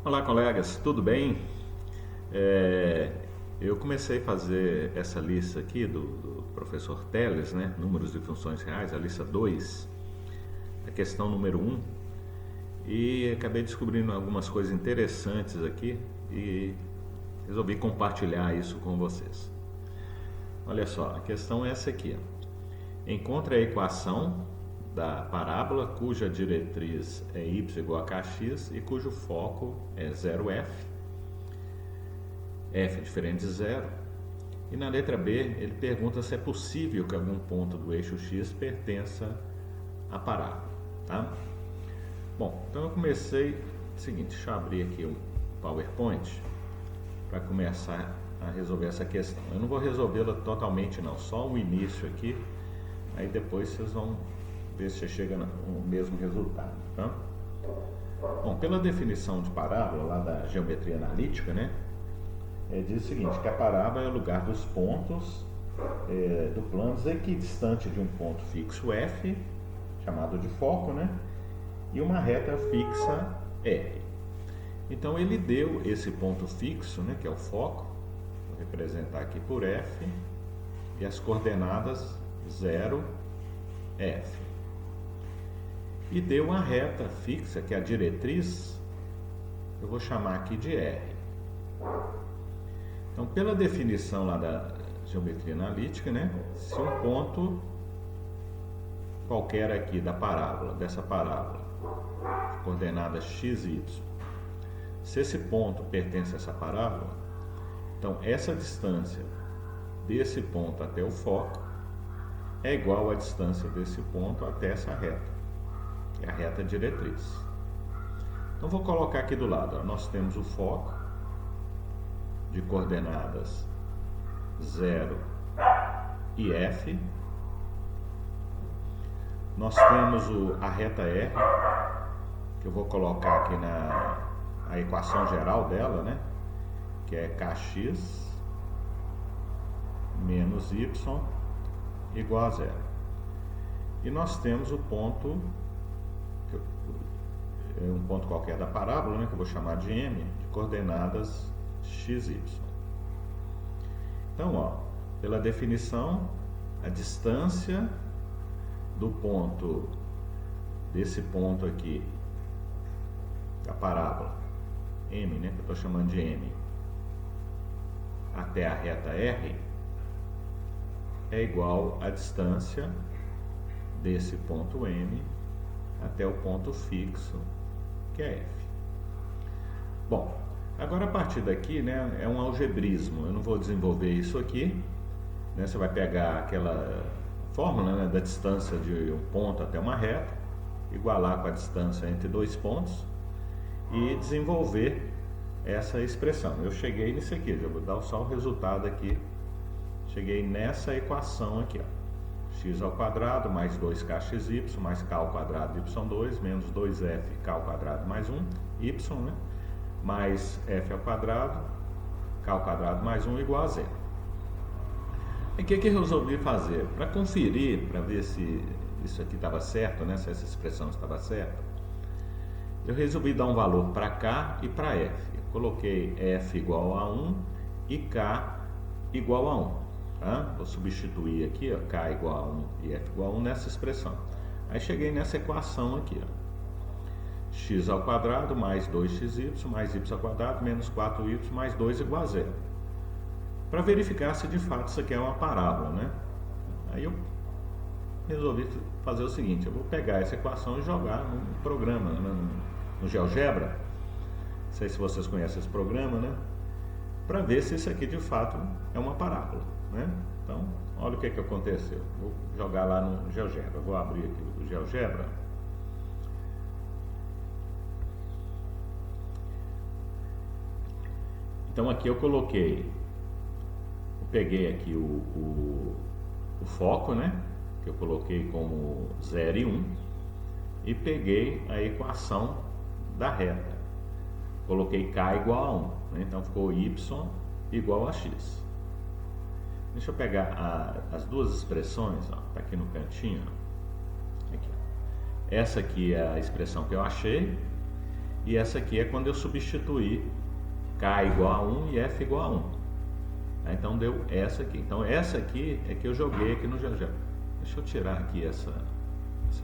Olá, colegas, tudo bem? É, eu comecei a fazer essa lista aqui do professor Teles, né? Números de funções reais, a lista 2, a questão número 1, e acabei descobrindo algumas coisas interessantes aqui e resolvi compartilhar isso com vocês. Olha só, a questão é essa aqui. Encontre a equação da parábola cuja diretriz é y igual a kx e cujo foco é 0f, f diferente de zero. E na letra B ele pergunta se é possível que algum ponto do eixo x pertença à parábola, tá? Bom, então eu comecei o seguinte, deixa eu abrir aqui o PowerPoint para começar a resolver essa questão. Eu não vou resolvê-la totalmente não, só o início aqui, aí depois vocês vão ver se chega no mesmo resultado, tá? Bom, pela definição de parábola lá da geometria analítica, né, diz o seguinte, que a parábola é o lugar dos pontos do plano equidistante de um ponto fixo f, chamado de foco, né, e uma reta fixa r. Então ele deu esse ponto fixo, né, que é o foco, vou representar aqui por f, e as coordenadas 0, f. E deu uma reta fixa, que é a diretriz, eu vou chamar aqui de R. Então, pela definição lá da geometria analítica, né, se um ponto qualquer aqui da parábola, dessa parábola, coordenada x e y, se esse ponto pertence a essa parábola, então essa distância desse ponto até o foco é igual à distância desse ponto até essa reta, que é a reta diretriz. Então vou colocar aqui do lado, ó, nós temos o foco de coordenadas 0 e f, nós temos a reta r, que eu vou colocar aqui a equação geral dela, né, que é kx menos y igual a zero. E nós temos o ponto, um ponto qualquer da parábola, né, que eu vou chamar de M, de coordenadas x, y. Então, ó, pela definição, a distância do ponto, desse ponto aqui, da parábola, M, né, que eu estou chamando de M, até a reta R, é igual à distância desse ponto M até o ponto fixo, que é F. Bom, agora a partir daqui, né, é um algebrismo, eu não vou desenvolver isso aqui, né, você vai pegar aquela fórmula, né, da distância de um ponto até uma reta, igualar com a distância entre dois pontos e desenvolver essa expressão. Eu cheguei nisso aqui, já vou dar só o resultado aqui, cheguei nessa equação aqui, ó. X ao quadrado mais 2kxy mais k ao quadrado de y2 menos 2f k ao quadrado mais 1 y, né, mais f ao quadrado k ao quadrado mais 1 igual a zero. E o que eu resolvi fazer? Para conferir, para ver se isso aqui estava certo, né, se essa expressão estava certa, eu resolvi dar um valor para k e para f. Eu coloquei f igual a 1 e k igual a 1. Tá? Vou substituir aqui, ó, k igual a 1 e f igual a 1 nessa expressão. Aí cheguei nessa equação aqui, ó. X ao quadrado mais 2xy mais y ao quadrado menos 4y mais 2 igual a zero. Para verificar se de fato isso aqui é uma parábola, né? Aí eu resolvi fazer o seguinte, eu vou pegar essa equação e jogar no programa, né, no GeoGebra. Não sei se vocês conhecem esse programa, né? Para ver se isso aqui de fato é uma parábola, né? Então, olha o que aconteceu. Vou jogar lá no GeoGebra. Vou abrir aqui o GeoGebra. Então aqui eu peguei aqui o foco, né, que eu coloquei como 0 e 1, e peguei a equação da reta. Coloquei k igual a 1, né? Então ficou y igual a x. Deixa eu pegar as duas expressões, ó, tá aqui no cantinho, ó. Aqui, ó. Essa aqui é a expressão que eu achei, E essa aqui é quando eu substituir K igual a 1 e F igual a 1. Então deu essa aqui. Então essa aqui é que eu joguei aqui no GeoGebra. Deixa eu tirar aqui essa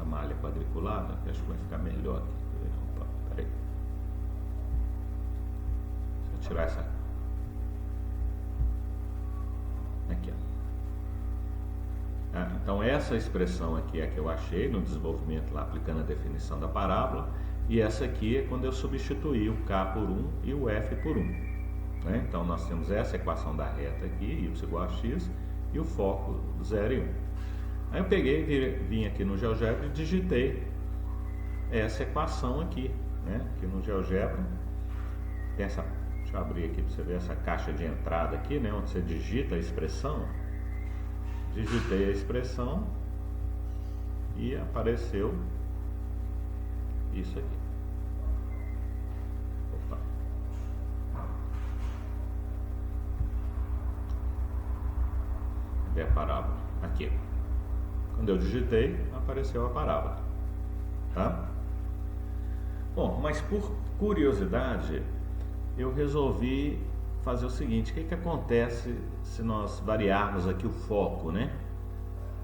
malha quadriculada, que acho que vai ficar melhor aqui. Opa, peraí. Deixa eu tirar essa. Aqui, ó. Então essa expressão aqui é a que eu achei no desenvolvimento lá, aplicando a definição da parábola. E essa aqui é quando eu substituí o K por 1 e o F por 1. Né? Então nós temos essa equação da reta aqui, y igual a x, e o foco 0 e 1. Aí eu peguei, vim aqui no GeoGebra e digitei essa equação aqui, né? Aqui no GeoGebra tem essa, deixa eu abrir aqui para você ver essa caixa de entrada aqui, né? Onde você digita a expressão. Digitei a expressão e apareceu isso aqui. Opa. Cadê a parábola? Aqui. Quando eu digitei, apareceu a parábola. Tá? Bom, mas por curiosidade, eu resolvi fazer o seguinte: o que acontece se nós variarmos aqui o foco, né?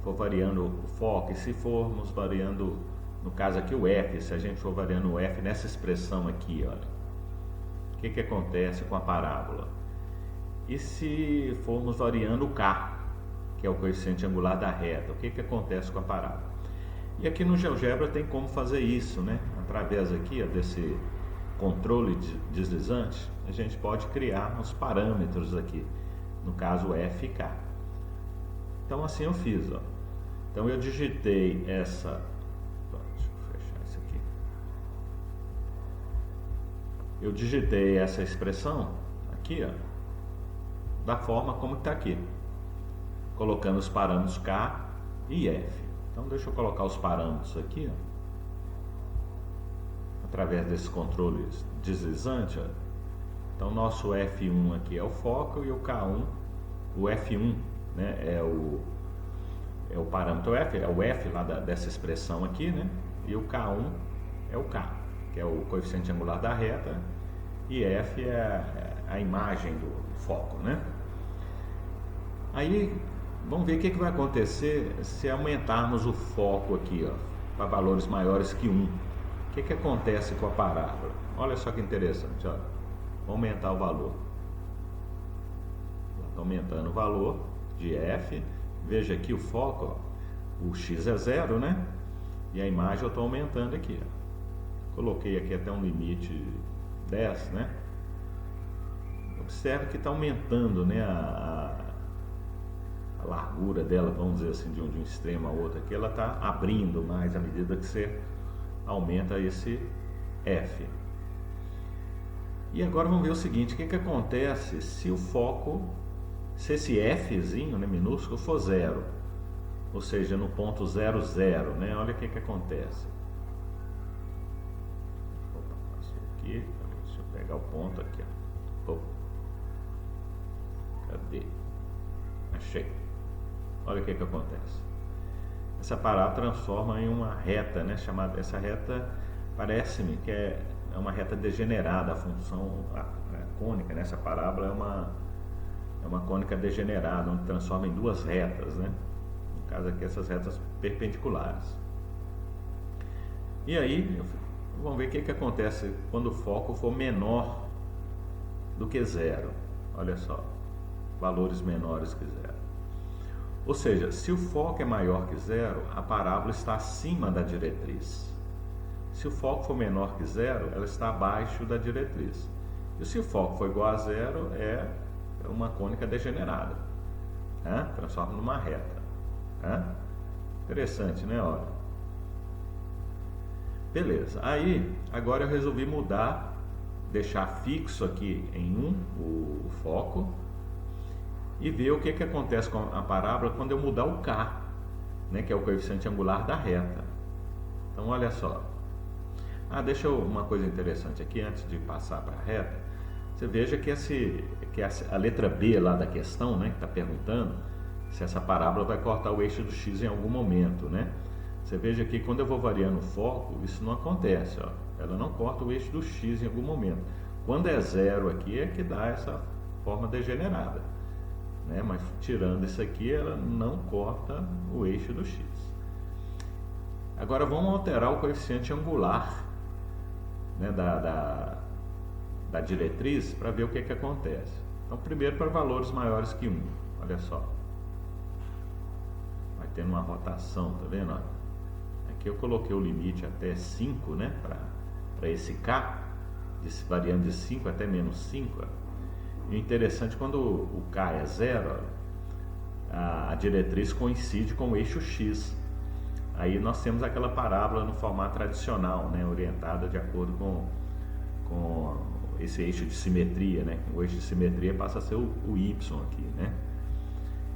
For variando o foco, e se formos variando, no caso aqui o F, se a gente for variando o F nessa expressão aqui, olha, o que acontece com a parábola? E se formos variando o K, que é o coeficiente angular da reta, o que acontece com a parábola? E aqui no GeoGebra tem como fazer isso, né? Através aqui, ó, desse controle deslizante, a gente pode criar uns parâmetros aqui, no caso F e K. Então assim eu fiz, ó. Então eu digitei essa, deixa eu fechar isso aqui. Eu digitei essa expressão aqui, ó, da forma como está aqui, colocando os parâmetros K e F. Então deixa eu colocar os parâmetros aqui, ó, através desse controle deslizante, ó. Então nosso F1 aqui é o foco e o K1, o F1, né, é o parâmetro F, é o F lá dessa expressão aqui, né, e o K1 é o K, que é o coeficiente angular da reta, e F é a imagem do foco, né. Aí vamos ver o que vai acontecer se aumentarmos o foco aqui, ó, para valores maiores que 1. O que acontece com a parábola? Olha só que interessante, ó. Vou aumentar o valor. Estou aumentando o valor de F. Veja aqui o foco, ó. O X é 0, né? E a imagem eu estou aumentando aqui, ó. Coloquei aqui até um limite 10, né? Observe que está aumentando, né, a largura dela, vamos dizer assim, de um extremo a outro aqui. Ela está abrindo mais à medida que você aumenta esse F. E agora vamos ver o seguinte: o que acontece se o foco, se esse Fzinho, né, minúsculo, for 0, ou seja, no ponto 0, 0, né? Olha o que acontece. Opa, passou aqui, deixa eu pegar o ponto aqui, ó. Opa. Cadê? Achei. Olha o que acontece. Essa parábola transforma em uma reta, né, chamada, essa reta parece-me que é uma reta degenerada. A função a cônica nessa parábola é uma cônica degenerada, onde transforma em duas retas, né? No caso aqui, essas retas perpendiculares. E aí, vamos ver o que acontece quando o foco for menor do que 0. Olha só, valores menores que 0. Ou seja, se o foco é maior que 0, a parábola está acima da diretriz. Se o foco for menor que 0, ela está abaixo da diretriz. E se o foco for igual a 0, é uma cônica degenerada, né? Transforma numa reta, né? Interessante, né? Olha. Beleza. Aí, agora eu resolvi mudar, deixar fixo aqui em 1 o foco, e ver o que acontece com a parábola quando eu mudar o K, né, que é o coeficiente angular da reta. Então olha só. Deixa eu, uma coisa interessante aqui antes de passar para a reta. Você veja que a letra B lá da questão, né, que está perguntando se essa parábola vai cortar o eixo do X em algum momento, né? Você veja que quando eu vou variando o foco, isso não acontece, ó. ela não corta o eixo do x em algum momento. Quando é zero aqui é que dá essa forma degenerada, né? Mas tirando isso aqui, ela não corta o eixo do x. Agora vamos alterar o coeficiente angular, né, da diretriz para ver o que acontece. Então, primeiro para valores maiores que 1, olha só. Vai tendo uma rotação, tá vendo? Aqui eu coloquei o limite até 5, né, para esse K, variando de 5 até menos 5. E o interessante, quando o K é zero, a diretriz coincide com o eixo X. Aí nós temos aquela parábola no formato tradicional, né, orientada de acordo com esse eixo de simetria, né? O eixo de simetria passa a ser o Y aqui, né?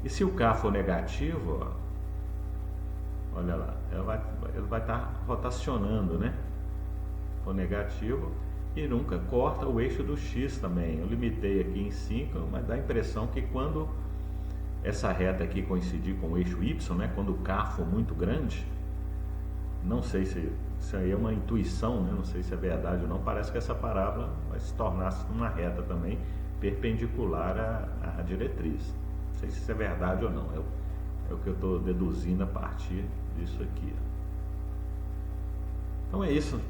E se o K for negativo, ó, olha lá, ele vai estar rotacionando, né? For negativo, e nunca corta o eixo do X também. Eu limitei aqui em 5, mas dá a impressão que quando essa reta aqui coincidir com o eixo Y, né? Quando o K for muito grande, não sei se isso aí é uma intuição, né? Não sei se é verdade ou não, parece que essa parábola vai se tornar uma reta também perpendicular à diretriz. Não sei se isso é verdade ou não, é o que eu estou deduzindo a partir disso aqui. Então é isso,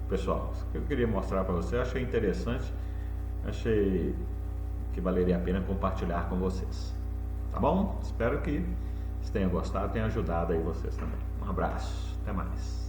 pessoal, isso que eu queria mostrar para vocês. Achei interessante, achei que valeria a pena compartilhar com vocês, tá bom? Espero que vocês tenham gostado, tenha ajudado aí vocês também. Um abraço, até mais.